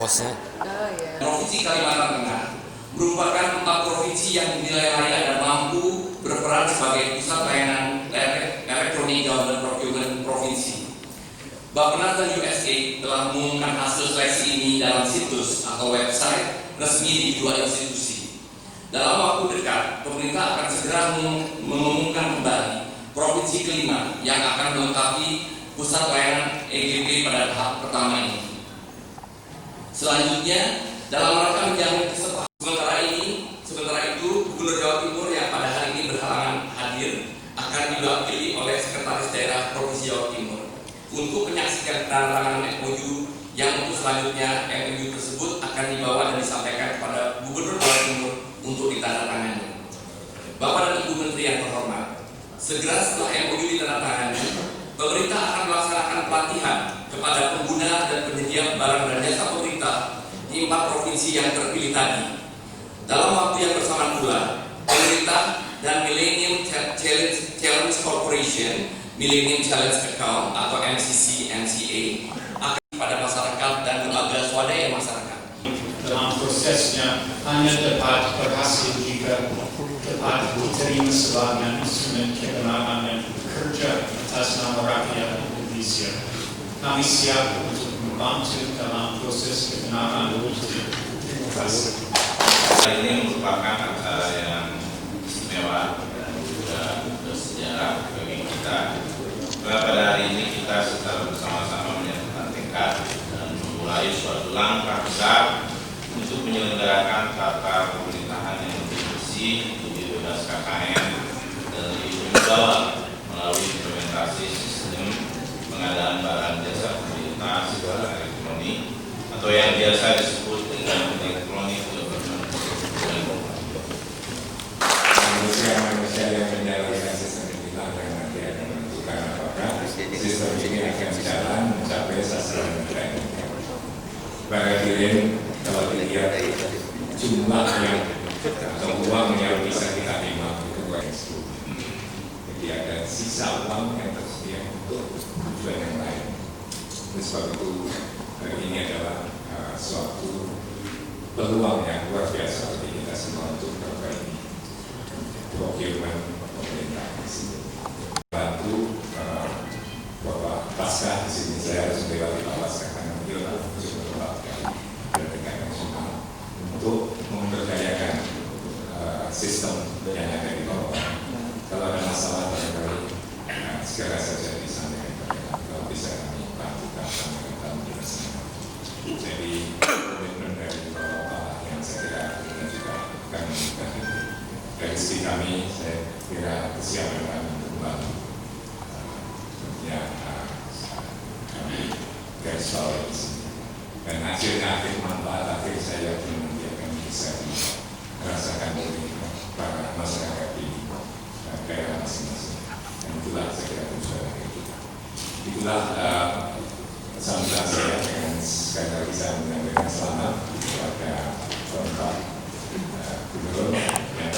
Provinsi Kalimantan Tengah merupakan 4 provinsi yang dinilai layak dan mampu berperan sebagai pusat layanan elektronik government procurement provinsi. Bappenas dan USA telah mengumumkan hasil seleksi ini dalam situs atau website resmi di 2 institusi. Dalam waktu dekat, pemerintah akan segera mengumumkan kembali provinsi kelima yang akan melengkapi pusat layanan EGP pada tahap pertama ini. Selanjutnya, dalam rangka menjamin kesepakatan sementara itu, Gubernur Jawa Timur yang pada hari ini berhalangan hadir akan diwakili oleh Sekretaris Daerah Provinsi Jawa Timur untuk menyaksikan penandatanganan MOU yang untuk selanjutnya MOU tersebut akan dibawa dan disampaikan kepada Gubernur Jawa Timur untuk ditandatangani. Bapak dan Ibu Menteri yang terhormat, segera setelah MOU ditandatangani, pemerintah akan melaksanakan pelatihan kepada pengguna dan penyedia barang dan jasa pemerintah di 4 provinsi yang terpilih tadi. Dalam waktu yang bersamaan pula, pemerintah dan Millennium Challenge Corporation, Millennium Challenge Account atau MCC/MCA akan pada masyarakat dan lembaga swadaya masyarakat. Dalam prosesnya hanya dapat berhasil jika dapat diterima sebagai instrumen kebenaran dan bekerja atas nama rakyat Indonesia. Kami siap untuk membantu dalam proses kebenaran. Terima kasih. Ini merupakan acara yang istimewa dan juga bersejarah bagi kita. Pada hari ini kita secara bersama-sama menyatukan tekad dan memulai suatu langkah besar untuk menyelenggarakan tata pemerintahan yang lebih bersih, lebih bebas KKN, dan lebih berwibawa melalui implementasi sistem pengadaan barang jasa pemerintah secara elektronik atau yang biasa disebut dengan elektronik government. Manusia yang menjalankan sistem inilah yang nanti akan menentukan apakah sistem ini akan jalan mencapai sasaran yang kita inginkan. Barangkali kalau dilihat jumlah yang atau uang yang bisa kita terima itu eksklusif. Jadi ada sisa uang yang tersedia untuk tujuan yang lain. Oleh sebab itu ini adalah suatu peluang yang luar biasa bagi kita semua untuk memperbaiki procurement pemerintah di sini. Bantu bahwa pasca di sini saya harus melewati pasca karena beliau harus berlatih dan dengan nasional untuk memberdayakan sistem yang ada di bawah. Kalau ada masalah barangkali segera saja disampaikan kepada kalau bisa kami bantukan sama kami bersama. Jadi komitmen dari Bapak yang saya kira kita juga akan memberikan itu. Dari sisi kami, saya kira kesiapan kami untuk membantu. Tentunya kami garis bawah di sini. Dan hasilnya akhir manfaat akhir saya yakin nanti akan bisa dirasakan oleh para masyarakat di daerah masing-masing. Dan itulah saya kira tujuan akhir kita. Itulah sambutan saya dengan sekali lagi saya menyampaikan selamat kepada Bapak Gubernur yang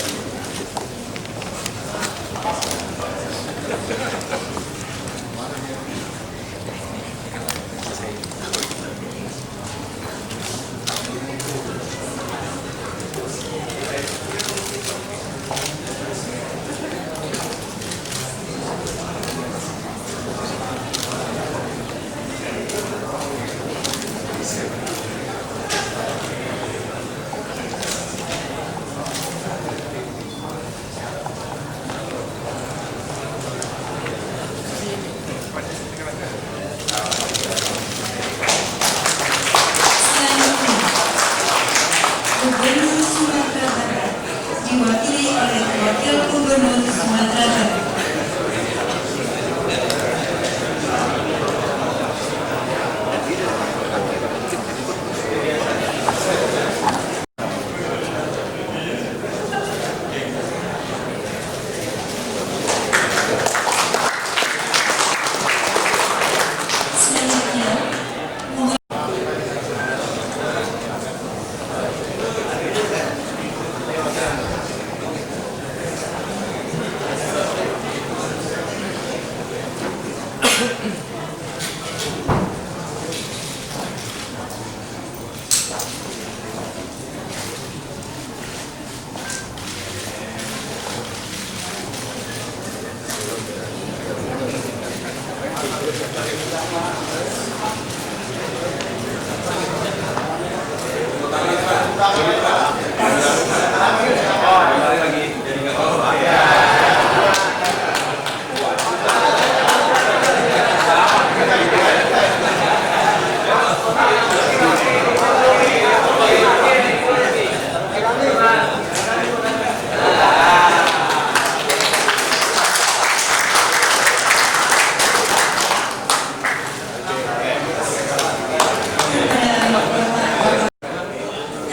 diwakili oleh Wakil Gubernur Sumatera Barat.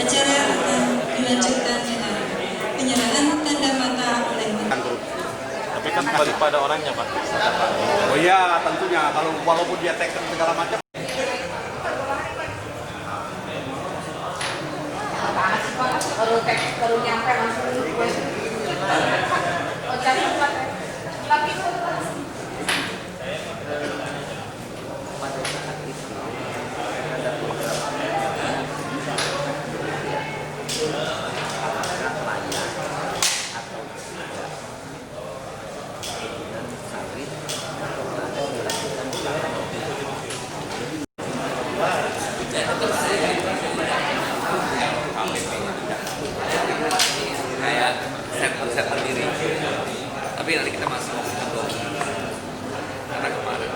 Acara akan dilanjutkan dengan penyerahan tanda mata oleh Menteri. Tapi kan balik pada orangnya, Pak. Oh iya, tentunya. Kalau walaupun dia teknik segala macam. baru nyampe langsung gue tapi kayak set diri. Tapi nanti kita masuk ke karena kemarin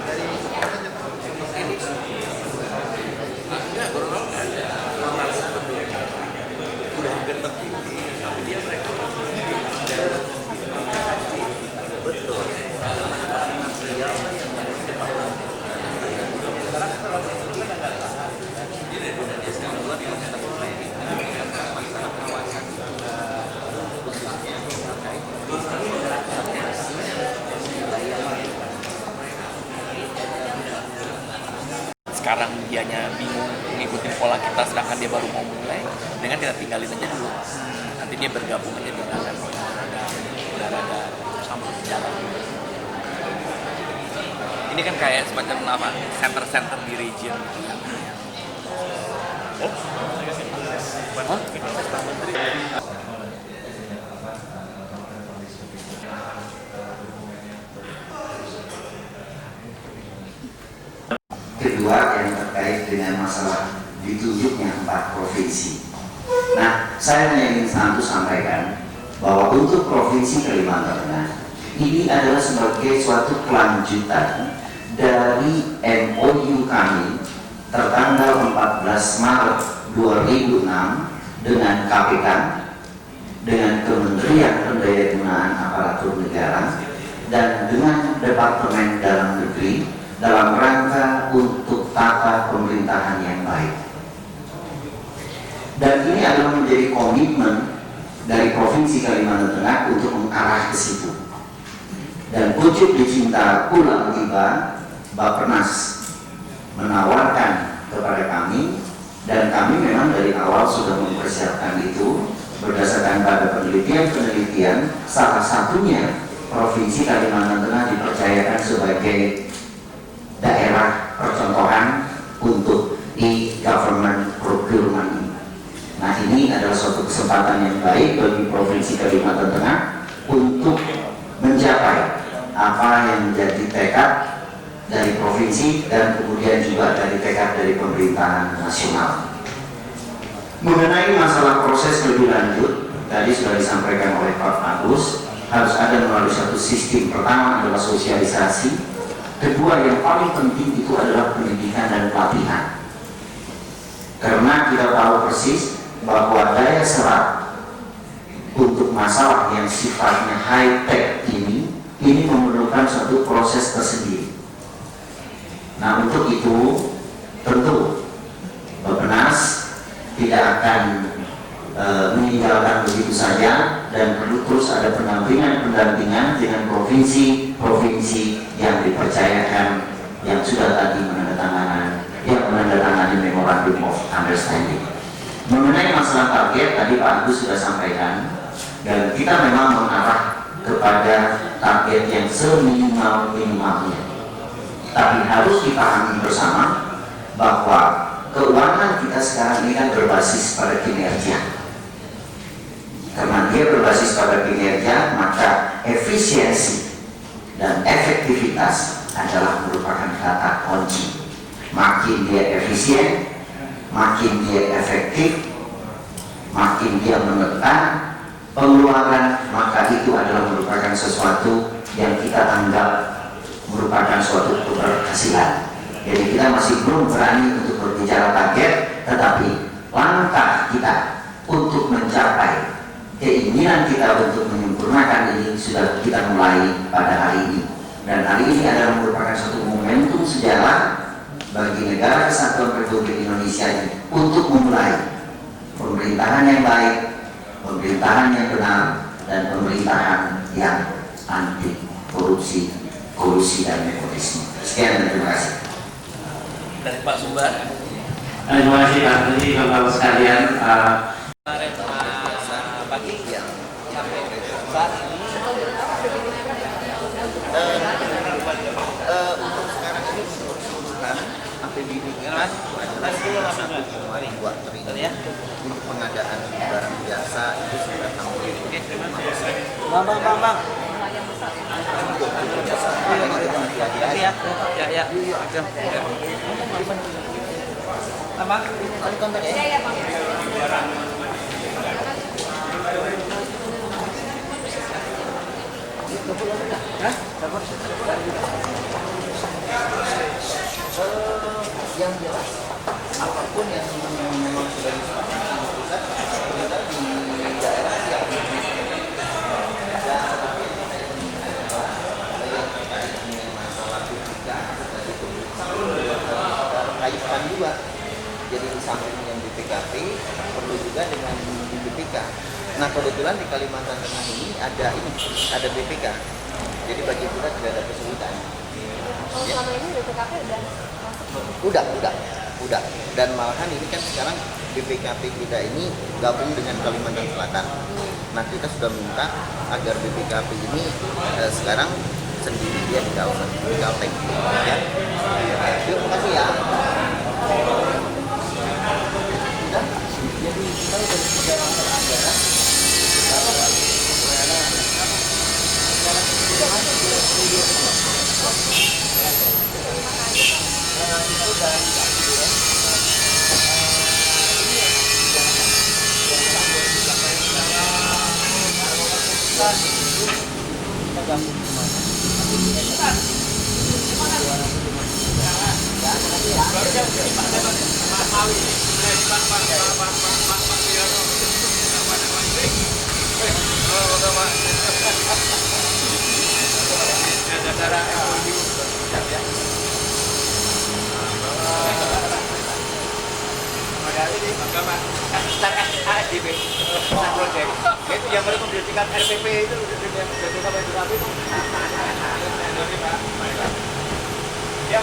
enggak Bornol nggak ada orang sebetulnya udah hampir tertinggi tapi dia mereka betul sekarang dianya bingung ngikutin pola kita sedangkan dia baru mau mulai dengan kita tinggalin aja dulu nanti dia bergabung aja di dalam udah ada sama jalan ini kan kayak semacam apa center di region gitu kan Kedua yang terkait dengan masalah ditunjuknya 4 provinsi. Nah, saya hanya ingin sampaikan bahwa untuk Provinsi Kalimantan Tengah ini adalah sebagai suatu kelanjutan dari MOU kami tertanggal 14 Maret 2006 dengan KPK, dengan Kementerian Pendayagunaan Aparatur Negara, dan dengan Departemen Dalam Negeri dalam rangka untuk tata pemerintahan yang baik. Dan ini adalah menjadi komitmen dari Provinsi Kalimantan Tengah untuk mengarah ke situ. Dan pucuk dicinta pulang tiba, Bappenas menawarkan kepada kami, dan kami memang dari awal sudah mempersiapkan itu berdasarkan pada penelitian, salah satunya Provinsi Kalimantan Tengah dipercayakan sebagai daerah percontohan untuk e-government procurement. Nah, ini adalah suatu kesempatan yang baik bagi Provinsi Kalimantan Tengah untuk mencapai apa yang menjadi tekad dari provinsi dan kemudian juga dari tekad dari pemerintahan nasional. Mengenai masalah proses lebih lanjut, tadi sudah disampaikan oleh Pak Agus, harus ada melalui satu sistem. Pertama adalah sosialisasi. Kedua yang paling penting itu adalah pendidikan dan pelatihan. Karena kita tahu persis bahwa daya serap untuk masalah yang sifatnya high tech ini memerlukan suatu proses tersendiri. Nah, untuk itu tentu Bappenas tidak akan meninggalkan begitu saja dan perlu terus ada pendampingan dengan provinsi yang dipercayakan yang sudah tadi menandatangani memorandum of understanding. Mengenai masalah target tadi Pak Agus sudah sampaikan, dan kita memang mengarah kepada target yang seminimal-minimalnya. Tapi harus dipahami bersama bahwa keuangan kita sekarang ini kan berbasis pada kinerja. Karena dia berbasis pada kinerja, maka efisiensi dan efektivitas adalah merupakan kata kunci. Makin dia efisien, makin dia efektif, makin dia menekan pengeluaran, maka itu adalah merupakan sesuatu yang kita anggap merupakan suatu keberhasilan. Jadi kita masih belum berani untuk berbicara target, tetapi langkah kita untuk mencapai keinginan kita untuk menyempurnakan ini sudah kita mulai pada hari ini. Dan hari ini adalah merupakan suatu momentum sejarah bagi negara kesatuan Republik Indonesia ini untuk memulai pemerintahan yang baik, pemerintahan yang benar, dan pemerintahan yang anti korupsi, kolusi, dan nepotisme. Sekian dan terima kasih. Dari Pak Sumbar. Terima kasih Pak Menteri, Bapak sekalian. Pagi ya saat ini untuk sekarang ini merupakan APBD Mas ada 1,2 triliun ya untuk pengadaan barang biasa itu sudah hampir 5%. Bang. Yang jelas apapun yang memang sudah disepakati di pusat, kita di daerah siap. Masalah BPK dari kaitkan juga. Jadi di samping yang BPKP perlu juga dengan BPK. Nah kebetulan di Kalimantan Tengah ini ada BPK. Jadi bagi kita tidak ada kesulitan. Selama ini BPKP udah masuk? Udah. Dan malahan ini kan sekarang BPKP kita ini gabung dengan Kalimantan Selatan. Nah kita sudah minta agar BPKP ini sekarang sendiri dia di kawasan Kalteng. Ya. Terima kasih ya. Jadi kita sudah bicara masalah anggaran. ASDP project itu yang merekomendasikan RPP itu ya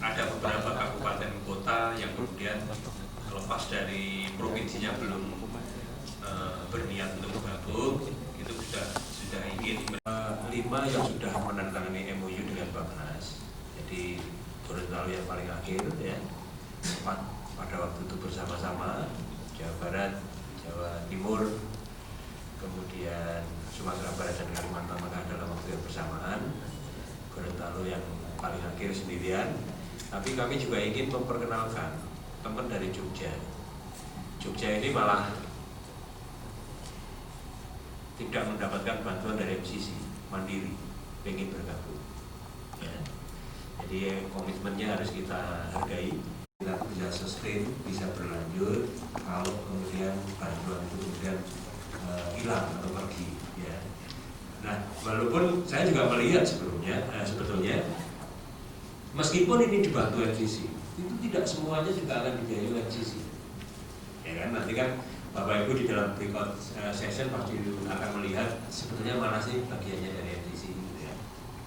ada beberapa kabupaten kota yang kemudian lepas dari provinsinya belum berniat untuk bergabung, itu sudah ingin 5 yang sudah menandatangani MOU dengan Bappenas. Jadi Gorontalo yang paling akhir ya, 4 pada waktu itu bersama-sama, Jawa Barat, Jawa Timur, kemudian Sumatera Barat dan Kalimantan Tengah dalam waktu yang bersamaan, Gorontalo yang paling akhir sendirian. Tapi kami juga ingin memperkenalkan teman dari Jogja. Jogja ini malah tidak mendapatkan bantuan dari MCC, mandiri, ingin bergabung. Ya. Jadi komitmennya harus kita hargai. Kita bisa sustain, bisa berlanjut. Kalau kemudian bantuan itu kemudian hilang atau pergi. Ya. Nah, walaupun saya juga melihat sebetulnya Meskipun ini dibantu NCC, itu tidak semuanya juga akan dibiayai oleh NCC. Ya kan, nanti kan Bapak Ibu di dalam breakout session pasti akan melihat sebetulnya mana sih bagiannya dari NCC, gitu ya.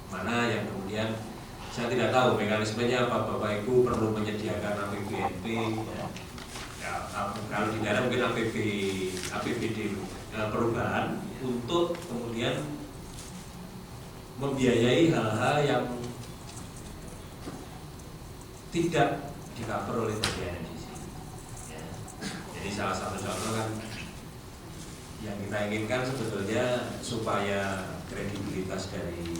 Mana yang kemudian saya tidak tahu mekanismenya apa, Bapak Ibu perlu menyediakan APBNP, ya. Kalau di daerah mungkin APBD perubahan untuk kemudian membiayai hal-hal yang tidak di-cover oleh bagian NCC. Ya. Jadi salah satu contoh kan yang kita inginkan sebetulnya supaya kredibilitas dari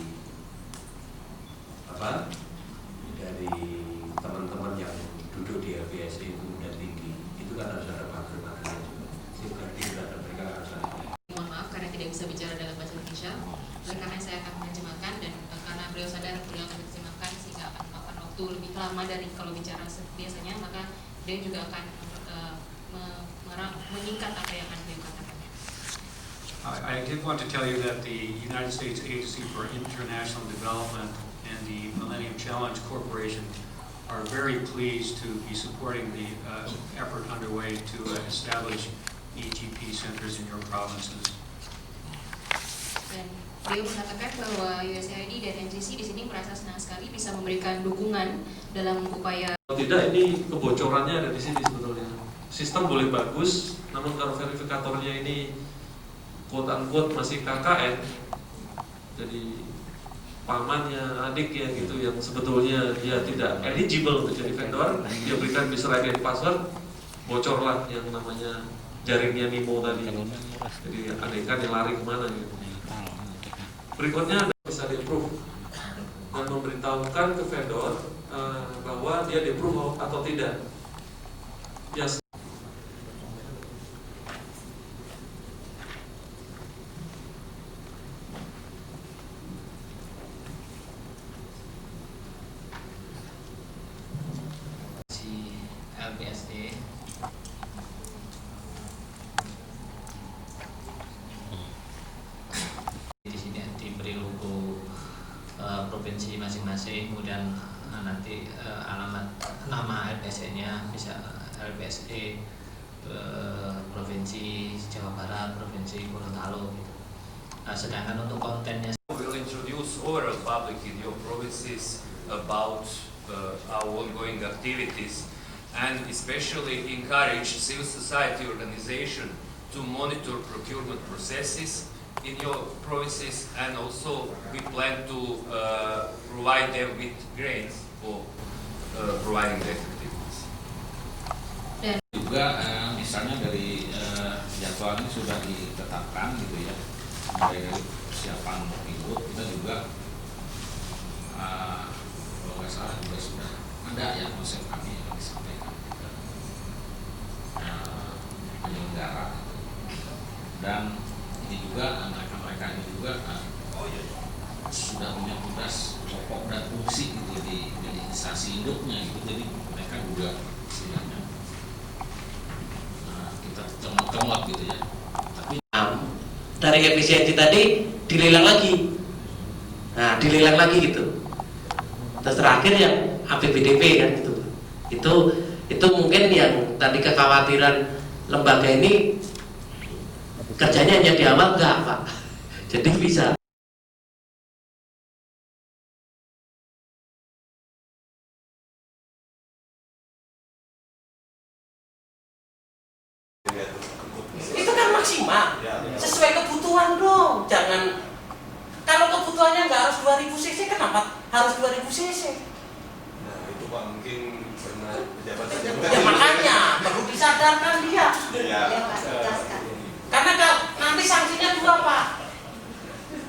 teman-teman yang duduk di LPSI itu udah tinggi, itu kan harus ada pagar-pagarnya juga. Berarti sudah mereka harus ada. Mohon maaf karena tidak bisa bicara dalam bahasa Indonesia, oleh karena saya akan menerjemahkan dan karena beliau sadar beliau akan menerjemahkan sehingga akan memakan waktu lebih lama dari kalau bicara biasanya, maka dia juga akan menyingkat apa yang akan beliau katakan. I did want to tell you that the United States Agency for International Development and the Millennium Challenge Corporation are very pleased to be supporting the effort underway to establish EGP centers in your provinces. Dan beliau mengatakan bahwa USAID dan NCC di sini merasa senang sekali bisa memberikan dukungan dalam upaya. Tidak, ini kebocorannya ada di sini sebetulnya. Sistem boleh bagus, namun kalau verifikatornya ini quote-unquote masih KKN, jadi pamannya, adiknya gitu, yang sebetulnya dia tidak eligible untuk jadi vendor, dia berikan user ID password, bocorlah yang namanya jaringnya Nemo tadi. Jadi andaikan yang lari kemana gitu. Berikutnya bisa di-approve dan memberitahukan ke vendor bahwa dia di-approve atau tidak. Ya. LPSD di sini diberi logo provinsi masing-masing, kemudian nanti alamat nama LPSD-nya bisa LPSD provinsi Jawa Barat, provinsi Gorontalo gitu. Sedangkan untuk kontennya we'll introduce overall public in your provinces about our ongoing activities and especially encourage civil society organization to monitor procurement processes in your provinces, and also we plan to provide them with grants for providing the activities. Juga misalnya dari jadwal ini sudah ditetapkan gitu ya, mulai dari persiapan ribut kita juga kalau nggak salah juga sudah ada ya konsep kami yang disampaikan ke penyelenggara, dan ini juga mereka ini juga sudah punya tugas pokok dan fungsi gitu di instansi induknya gitu, jadi mereka juga istilahnya kita temuk gitu ya. Tapi dari efisiensi tadi dilelang lagi, nah dilelang lagi gitu. Terus terakhir yang APBDP kan gitu. Itu mungkin yang tadi kekhawatiran lembaga ini kerjanya hanya di awal enggak Pak. Jadi bisa. Itu kan maksimal, sesuai kebutuhan dong. Jangan, kalau kebutuhannya nggak harus 2000 cc, kenapa harus 2000 cc? Nah itu Pak mungkin karena pejabat saja. Ya makanya perlu disadarkan dia. Ya. Karena nanti sanksinya dua Pak,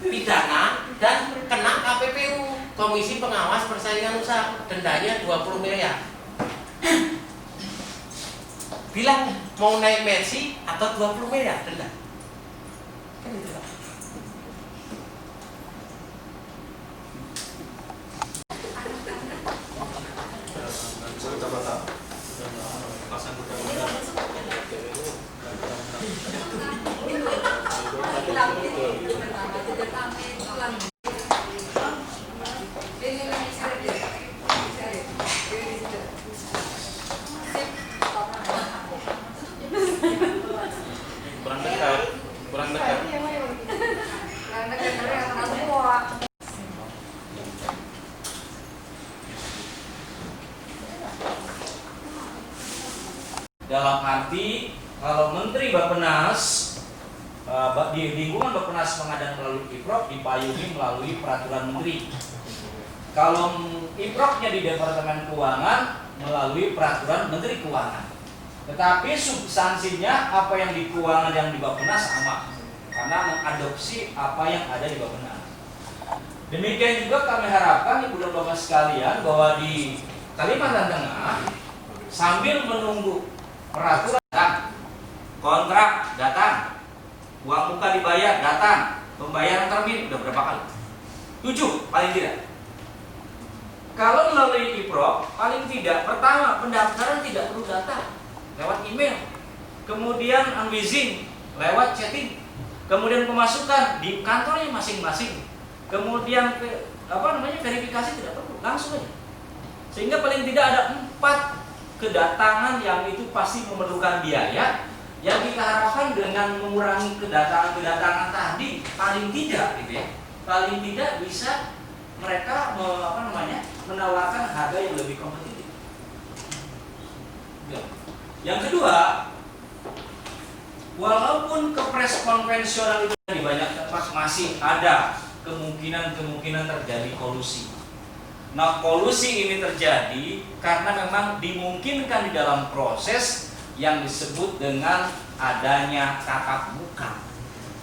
pidana dan kena KPPU, Komisi Pengawas Persaingan Usaha, dendanya 20 miliar. Bilang mau naik Mercy atau 20 miliar denda. Kan itu Pak. Dalam arti kalau Menteri Bappenas di lingkungan Bappenas pengadaan melalui IPROK dipayungi melalui peraturan menteri. Kalau IPROK-nya di Departemen Keuangan melalui peraturan Menteri Keuangan. Tetapi substansinya apa yang di keuangan yang di Bappenas sama, karena mengadopsi apa yang ada di Bappenas. Demikian juga kami harapkan Ibu dan Bapak sekalian bahwa di Kalimantan Tengah sambil menunggu peraturan datang, kontrak datang, uang muka dibayar datang, pembayaran termin udah berapa kali? 7 paling tidak. Kalau melalui IPROK paling tidak pertama pendaftaran tidak perlu datang lewat email, kemudian unwizing lewat chatting, kemudian pemasukan di kantornya masing-masing, kemudian verifikasi tidak perlu, langsung aja. Sehingga paling tidak ada 4 kedatangan yang itu pasti memerlukan biaya, yang kita harapkan dengan mengurangi kedatangan tadi paling tidak gitu ya, paling tidak bisa mereka menawarkan harga yang lebih kompetitif. Yang kedua, walaupun kepres konvensional itu di banyak tempat masih ada kemungkinan terjadi kolusi. Nah, kolusi ini terjadi karena memang dimungkinkan di dalam proses yang disebut dengan adanya tatap muka.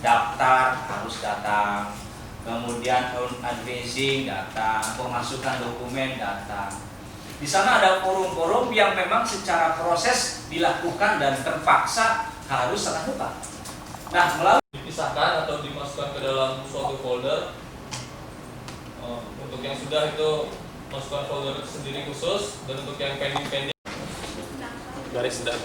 Daftar harus datang, kemudian advising datang, pemasukan dokumen datang. Di sana ada forum-forum yang memang secara proses dilakukan dan terpaksa harus tatap muka. Nah, melalui dipisahkan atau dimasukkan ke dalam suatu folder. Untuk yang sudah itu masukkan folder sendiri khusus, dan untuk yang pending garis dan